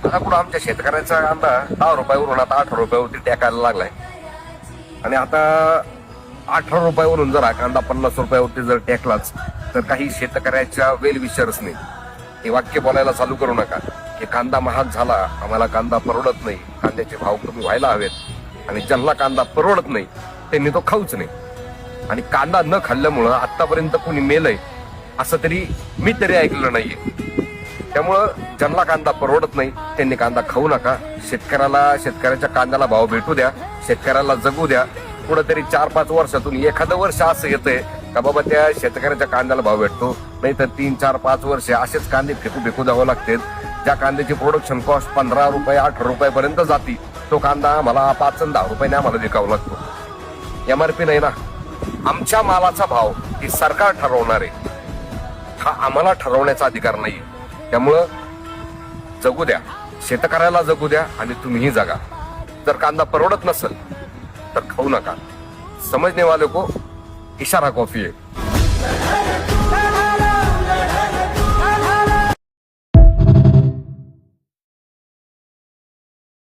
आता पुढे आमच्या शेतकऱ्याचा कांदा 10 रुपयावरून आता 18 रुपयावरती टेकायला लागलाय. आणि आता 18 रुपयावरून जर हा कांदा 50 रुपयावरती जर टेकलाच तर काही शेतकऱ्याच्या वेलविचारच नाही. हे वाक्य बोलायला चालू करू नका की कांदा महाग झाला, आम्हाला कांदा परवडत नाही, कांद्याचे भाव कमी व्हायला हवेत. आणि ज्यांना कांदा परवडत नाही त्यांनी तो खाऊच नाही. आणि कांदा न खाल्ल्यामुळं आतापर्यंत कोणी मेलंय असं तरी मी तरी ऐकलं नाहीये. त्यामुळं ज्यांना कांदा परवडत नाही त्यांनी कांदा खाऊ नका. शेतकऱ्याच्या कांद्याला भाव भेटू द्या, शेतकऱ्याला जगू द्या. कुठंतरी 4-5 वर्षातून एखादं वर्ष असं येतंय का बाबा त्या शेतकऱ्याच्या कांद्याला भाव भेटतो, नाही तर 3-4-5 वर्ष असेच कांदे फेकू द्यावं लागतात. ज्या कांद्याची प्रोडक्शन कॉस्ट 15 रुपये 18 रुपयापर्यंत जाती तो कांदा आम्हाला 5-10 रुपयाने आम्हाला विकावा लागतो. MRP नाही ना. आमच्या मालाचा भाव हे सरकार ठरवणार आहे, हा आम्हाला ठरवण्याचा अधिकार नाही. त्यामुळं जगू द्या, शेतकऱ्याला जगू द्या आणि तुम्हीही जगा. जर कांदा परवडत नसेल तर खाऊ नका. समजने वाले को इशारा कॉफी आहे.